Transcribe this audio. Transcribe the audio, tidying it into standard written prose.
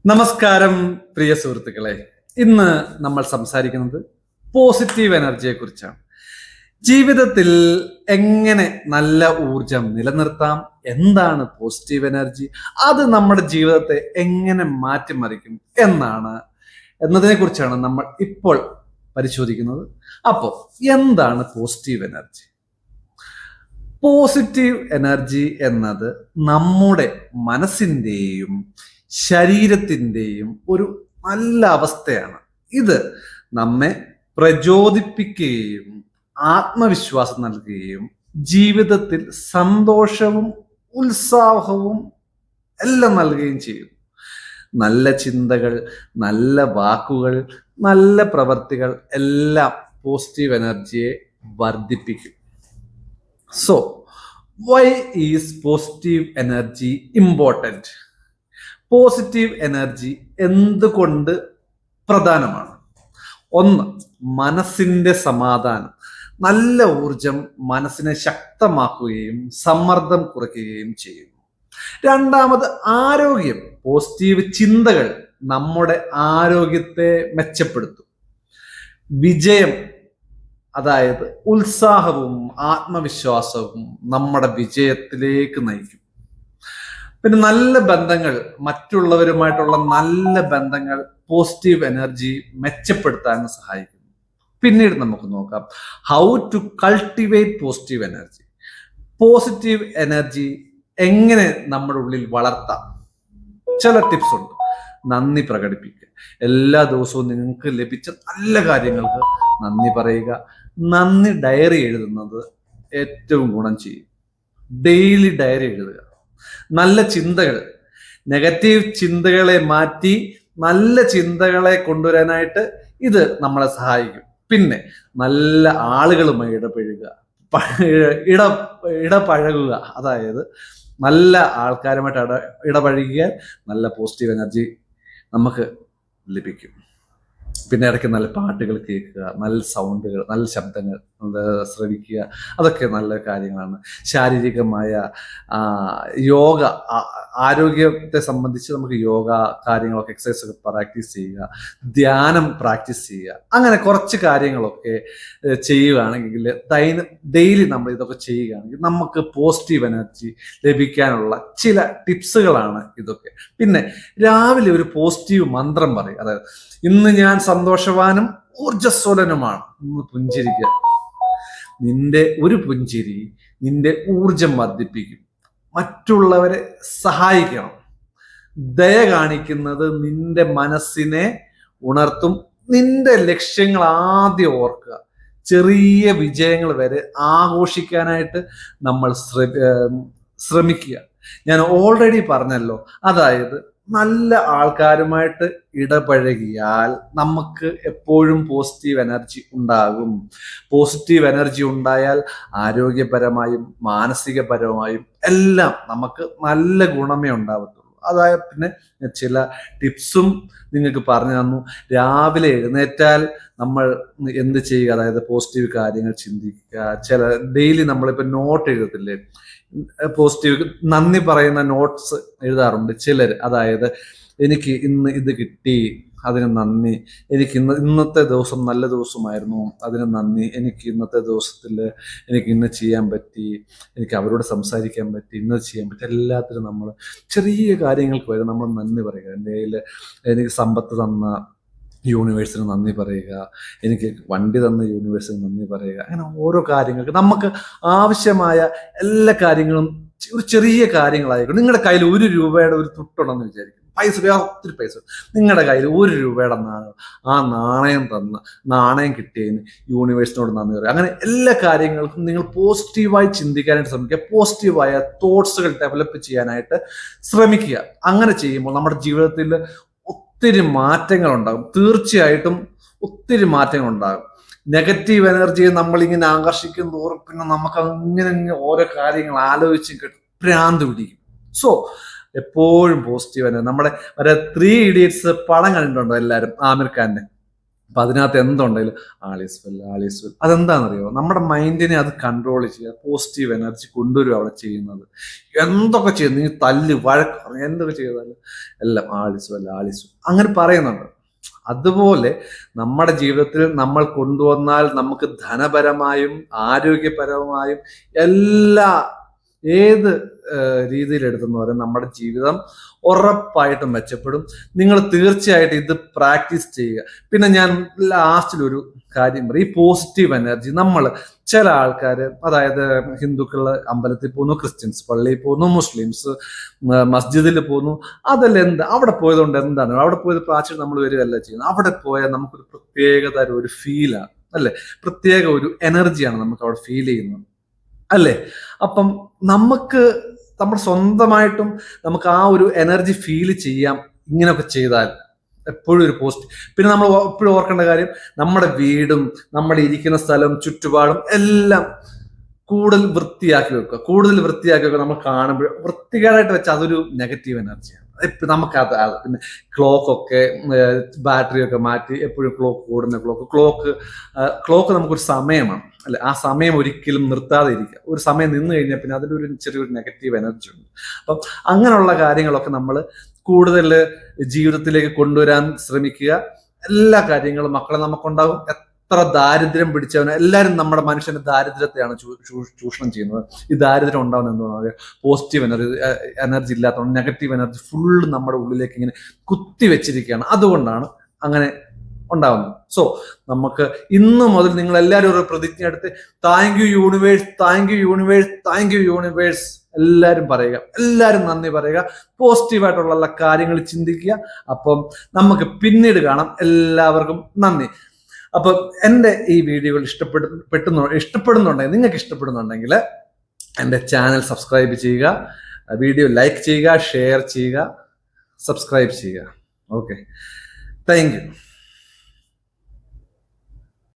നമസ്കാരം പ്രിയ സുഹൃത്തുക്കളെ. ഇന്ന് നമ്മൾ സംസാരിക്കുന്നത് പോസിറ്റീവ് എനർജിയെ കുറിച്ചാണ്. ജീവിതത്തിൽ എങ്ങനെ നല്ല ഊർജം നിലനിർത്താം, എന്താണ് പോസിറ്റീവ് എനർജി, അത് നമ്മുടെ ജീവിതത്തെ എങ്ങനെ മാറ്റിമറിക്കും എന്നതിനെ കുറിച്ചാണ് നമ്മൾ ഇപ്പോൾ പരിശോധിക്കുന്നത്. അപ്പോൾ എന്താണ് പോസിറ്റീവ് എനർജി? പോസിറ്റീവ് എനർജി എന്നത് നമ്മുടെ മനസ്സിൻ്റെയും ശരീരത്തിൻ്റെയും ഒരു നല്ല അവസ്ഥയാണ്. ഇത് നമ്മെ പ്രചോദിപ്പിക്കുകയും ആത്മവിശ്വാസം നൽകുകയും ജീവിതത്തിൽ സന്തോഷവും ഉത്സാഹവും എല്ലാം നൽകുകയും ചെയ്യും. നല്ല ചിന്തകൾ, നല്ല വാക്കുകൾ, നല്ല പ്രവർത്തികൾ എല്ലാം പോസിറ്റീവ് എനർജിയെ വർദ്ധിപ്പിക്കും. So why is positive energy important? Positive energy എന്തുകൊണ്ട് പ്രധാനമാണ്? ഒന്ന്, മനസ്സിന്റെ സമാധാനം. നല്ല ഊർജം മനസ്സിനെ ശക്തമാക്കുകയും സമ്മർദ്ദം കുറയ്ക്കുകയും ചെയ്യുന്നു. രണ്ടാമത്, ആരോഗ്യം. പോസിറ്റീവ് ചിന്തകൾ നമ്മുടെ ആരോഗ്യത്തെ മെച്ചപ്പെടുത്തും. വിജയം, അതായത് ഉത്സാഹവും ആത്മവിശ്വാസവും നമ്മുടെ വിജയത്തിലേക്ക് നയിക്കും. പിന്നെ നല്ല ബന്ധങ്ങൾ, മറ്റുള്ളവരുമായിട്ടുള്ള നല്ല ബന്ധങ്ങൾ പോസിറ്റീവ് എനർജി മെച്ചപ്പെടുത്താൻ സഹായിക്കുന്നു. പിന്നീട് നമുക്ക് നോക്കാം how to cultivate positive energy. Positive energy എങ്ങനെ നമ്മുടെ ഉള്ളിൽ വളർത്താം? ചില ടിപ്സ് ഉണ്ട്. നന്ദി പ്രകടിപ്പിക്കുക. എല്ലാ ദിവസവും നിങ്ങൾക്ക് ലഭിച്ച നല്ല കാര്യങ്ങൾക്ക് നന്ദി പറയുക. നന്ദി ഡയറി എഴുതുന്നത് ഏറ്റവും ഗുണം ചെയ്യും. ഡെയിലി ഡയറി എഴുതുക. നല്ല ചിന്തകൾ, നെഗറ്റീവ് ചിന്തകളെ മാറ്റി നല്ല ചിന്തകളെ കൊണ്ടുവരാനായിട്ട് ഇത് നമ്മളെ സഹായിക്കും. പിന്നെ നല്ല ആളുകളുമായി ഇടപഴകുക, അതായത് നല്ല ആൾക്കാരുമായിട്ട് ഇടപഴകിയാൽ നല്ല പോസിറ്റീവ് എനർജി നമുക്ക് ലഭിക്കും. പിന്നെ ഇടയ്ക്ക് നല്ല പാട്ടുകൾ കേൾക്കുക, നല്ല സൗണ്ടുകൾ, നല്ല ശബ്ദങ്ങൾ ശ്രവിക്കുക, അതൊക്കെ നല്ല കാര്യങ്ങളാണ്. ശാരീരികമായ യോഗ, ആരോഗ്യത്തെ സംബന്ധിച്ച് നമുക്ക് യോഗ കാര്യങ്ങളൊക്കെ, എക്സസൈസ് ഒക്കെ പ്രാക്ടീസ് ചെയ്യുക, ധ്യാനം പ്രാക്ടീസ് ചെയ്യുക, അങ്ങനെ കുറച്ച് കാര്യങ്ങളൊക്കെ ചെയ്യുകയാണെങ്കിൽ, ഡെയിലി നമ്മൾ ഇതൊക്കെ ചെയ്യുകയാണെങ്കിൽ നമുക്ക് പോസിറ്റീവ് എനർജി ലഭിക്കാനുള്ള ചില ടിപ്സുകളാണ് ഇതൊക്കെ. പിന്നെ രാവിലെ ഒരു പോസിറ്റീവ് മന്ത്രം പറയും. അതായത് ഇന്ന് ഞാൻ സന്തോഷവാനും ഊർജസ്വലനുമാണ്. ഇന്ന് പുഞ്ചിരിക്കുക. നിന്റെ ഒരു പുഞ്ചിരി നിന്റെ ഊർജം വർദ്ധിപ്പിക്കും. മറ്റുള്ളവരെ സഹായിക്കണം. ദയ കാണിക്കുന്നത് നിന്റെ മനസ്സിനെ ഉണർത്തും. നിന്റെ ലക്ഷ്യങ്ങൾ ആദ്യം ഓർക്കുക. ചെറിയ വിജയങ്ങൾ വരെ ആഘോഷിക്കാനായിട്ട് നമ്മൾ ശ്രമിക്കുക. ഞാൻ ഓൾറെഡി പറഞ്ഞല്ലോ, അതായത് നല്ല ആൾക്കാരുമായിട്ട് ഇടപഴകിയാൽ നമുക്ക് എപ്പോഴും പോസിറ്റീവ് എനർജി ഉണ്ടാകും. പോസിറ്റീവ് എനർജി ഉണ്ടായാൽ ആരോഗ്യപരമായും മാനസികപരമായും എല്ലാം നമുക്ക് നല്ല ഗുണമേ ഉണ്ടാവത്തുള്ളൂ. അതായത് പിന്നെ ചില ടിപ്സും നിങ്ങൾക്ക് പറഞ്ഞു തന്നു. രാവിലെ എഴുന്നേറ്റാൽ നമ്മൾ എന്ത് ചെയ്യുക? അതായത് പോസിറ്റീവ് കാര്യങ്ങൾ ചിന്തിക്കുക. ഡെയിലി നമ്മളിപ്പോൾ നോട്ട് എഴുതത്തില്ലേ, പോസിറ്റീവ് നന്ദി പറയുന്ന നോട്ട്സ് എഴുതാറുണ്ട് ചിലർ. അതായത് എനിക്ക് ഇന്ന് ഇത് കിട്ടി, അതിന് നന്ദി. എനിക്ക് ഇന്നത്തെ ദിവസം നല്ല ദിവസമായിരുന്നു, അതിന് നന്ദി. എനിക്ക് ഇന്നത്തെ ദിവസത്തിൽ എനിക്ക് ഇന്ന് ചെയ്യാൻ പറ്റി, എനിക്ക് അവരോട് സംസാരിക്കാൻ പറ്റി, ഇന്നത് ചെയ്യാൻ പറ്റി. എല്ലാത്തിനും നമ്മൾ ചെറിയ കാര്യങ്ങൾക്ക് വരെ നമ്മൾ നന്ദി പറയുക. എൻ്റെ കയ്യിൽ എനിക്ക് സമ്പത്ത് തന്ന യൂണിവേഴ്സിന് നന്ദി പറയുക, എനിക്ക് വണ്ടി തന്ന യൂണിവേഴ്സിന് നന്ദി പറയുക. അങ്ങനെ ഓരോ കാര്യങ്ങൾക്ക് നമുക്ക് ആവശ്യമായ എല്ലാ കാര്യങ്ങളും ഒരു ചെറിയ കാര്യങ്ങളായിരിക്കും. നിങ്ങളുടെ കയ്യിൽ 1 രൂപയുടെ ഒരു തുട്ടുണ്ടെന്ന് വിചാരിക്കും. ഒത്തിരി പൈസ നിങ്ങളുടെ കയ്യിൽ 1 രൂപയുടെ നാണയം, ആ നാണയം കിട്ടിയതിന് യൂണിവേഴ്സിനോട് നന്ദി പറയുക. അങ്ങനെ എല്ലാ കാര്യങ്ങൾക്കും നിങ്ങൾ പോസിറ്റീവായി ചിന്തിക്കാനായിട്ട് ശ്രമിക്കുക. പോസിറ്റീവായ തോട്ട്സുകൾ ഡെവലപ്പ് ചെയ്യാനായിട്ട് ശ്രമിക്കുക. അങ്ങനെ ചെയ്യുമ്പോൾ നമ്മുടെ ജീവിതത്തിൽ ഒത്തിരി മാറ്റങ്ങൾ ഉണ്ടാകും. തീർച്ചയായിട്ടും ഒത്തിരി മാറ്റങ്ങൾ ഉണ്ടാകും. നെഗറ്റീവ് എനർജിയെ നമ്മളിങ്ങനെ ആകർഷിക്കും തോറും പിന്നെ നമുക്ക് അങ്ങനെ ഓരോ കാര്യങ്ങൾ ആലോചിച്ച് ഭ്രാന്ത് പിടിക്കും. സോ എപ്പോഴും പോസിറ്റീവ് എനർജി. നമ്മുടെ 3 ഇഡിയറ്റ്സ് പടം കണ്ടിട്ടുണ്ടോ എല്ലാവരും? ആമിർ ഖാന്റെ അപ്പൊ അതിനകത്ത് എന്തുണ്ടെങ്കിലും ആളീസ് വെൽ അതെന്താണെന്നറിയോ, നമ്മുടെ മൈൻഡിനെ അത് കൺട്രോൾ ചെയ്യുക, പോസിറ്റീവ് എനർജി കൊണ്ടുവരും അവിടെ ചെയ്യുന്നത്. എന്തൊക്കെ ചെയ്യുന്നു, നീ തല്ല് വഴക്ക് എന്തൊക്കെ ചെയ്താലും എല്ലാം ആളീസ് വെൽ അങ്ങനെ പറയുന്നുണ്ട്. അതുപോലെ നമ്മുടെ ജീവിതത്തിൽ നമ്മൾ കൊണ്ടുവന്നാൽ നമുക്ക് ധനപരമായും ആരോഗ്യപരമായും എല്ലാ ഏത് രീതിയിൽ എടുത്തെന്ന് പറയാം നമ്മുടെ ജീവിതം ഉറപ്പായിട്ടും മെച്ചപ്പെടും. നിങ്ങൾ തീർച്ചയായിട്ടും ഇത് പ്രാക്ടീസ് ചെയ്യുക. പിന്നെ ഞാൻ ലാസ്റ്റിൽ ഒരു കാര്യം പറയും, ഈ പോസിറ്റീവ് എനർജി നമ്മൾ ചില ആൾക്കാർ, അതായത് ഹിന്ദുക്കൾ അമ്പലത്തിൽ പോകുന്നു, ക്രിസ്ത്യൻസ് പള്ളിയിൽ പോകുന്നു, മുസ്ലിംസ് മസ്ജിദിൽ പോകുന്നു, അതെല്ലാം എന്താ അവിടെ പോയതുകൊണ്ട് എന്താണ്, അവിടെ പോയത് പ്രാചീനം നമ്മൾ വരികയല്ല ചെയ്യുന്നത്. അവിടെ പോയാൽ നമുക്കൊരു പ്രത്യേക തരം ഒരു ഫീലാണ് അല്ലെ, പ്രത്യേക ഒരു എനർജിയാണ് നമുക്ക് അവിടെ ഫീൽ ചെയ്യുന്നത് അല്ലേ. അപ്പം നമുക്ക് നമ്മുടെ സ്വന്തമായിട്ടും നമുക്ക് ആ ഒരു എനർജി ഫീൽ ചെയ്യാം ഇങ്ങനെയൊക്കെ ചെയ്താൽ. എപ്പോഴും ഒരു പോസിറ്റീവ്. പിന്നെ നമ്മൾ എപ്പോഴും ഓർക്കേണ്ട കാര്യം, നമ്മുടെ വീടും നമ്മുടെ ഇരിക്കുന്ന സ്ഥലം ചുറ്റുപാടും എല്ലാം കൂടുതൽ വൃത്തിയാക്കി വെക്കുക. നമ്മൾ കാണുമ്പോൾ വൃത്തികേടായിട്ട് വെച്ചാൽ അതൊരു നെഗറ്റീവ് എനർജിയാണ്. നമുക്ക് അത് പിന്നെ ക്ലോക്കൊക്കെ ബാറ്ററി ഒക്കെ മാറ്റി എപ്പോഴും കൂടുന്ന ക്ലോക്ക് നമുക്കൊരു സമയമാണ് അല്ലെ, ആ സമയം ഒരിക്കലും നിർത്താതെ ഇരിക്കുക. ഒരു സമയം നിന്ന് കഴിഞ്ഞാൽ പിന്നെ അതിലൊരു ചെറിയൊരു നെഗറ്റീവ് എനർജി ഉണ്ട്. അപ്പം അങ്ങനെയുള്ള കാര്യങ്ങളൊക്കെ നമ്മൾ കൂടുതൽ ജീവിതത്തിലേക്ക് കൊണ്ടുവരാൻ ശ്രമിക്കുക. എല്ലാ കാര്യങ്ങളും മക്കളെ നമുക്കുണ്ടാകും. എത്ര ദാരിദ്ര്യം പിടിച്ചവന്, എല്ലാവരും നമ്മുടെ മനുഷ്യന്റെ ദാരിദ്ര്യത്തെയാണ് ചൂഷണം ചെയ്യുന്നത്. ഈ ദാരിദ്ര്യം ഉണ്ടാവുന്ന എന്താണ്, പോസിറ്റീവ് എനർജി ഇല്ലാത്തതുകൊണ്ട് നെഗറ്റീവ് എനർജി ഫുള്ള് നമ്മുടെ ഉള്ളിലേക്ക് ഇങ്ങനെ കുത്തി വെച്ചിരിക്കുകയാണ്. അതുകൊണ്ടാണ് അങ്ങനെ ഉണ്ടാവുന്നത്. സോ നമുക്ക് ഇന്ന് മുതൽ നിങ്ങൾ എല്ലാവരും ഒരു പ്രതിജ്ഞ എടുത്ത് താങ്ക് യു യൂണിവേഴ്സ് എല്ലാവരും പറയുക, എല്ലാവരും നന്ദി പറയുക, പോസിറ്റീവായിട്ടുള്ള കാര്യങ്ങൾ ചിന്തിക്കുക. അപ്പം നമുക്ക് പിന്നീട് കാണാം. എല്ലാവർക്കും നന്ദി. അപ്പം എൻ്റെ ഈ വീഡിയോകൾ ഇഷ്ടപ്പെടുന്നുണ്ടെങ്കിൽ നിങ്ങൾക്ക് ഇഷ്ടപ്പെടുന്നുണ്ടെങ്കിൽ എൻ്റെ ചാനൽ സബ്സ്ക്രൈബ് ചെയ്യുക, വീഡിയോ ലൈക്ക് ചെയ്യുക, ഷെയർ ചെയ്യുക, സബ്സ്ക്രൈബ് ചെയ്യുക. Okay, thank you.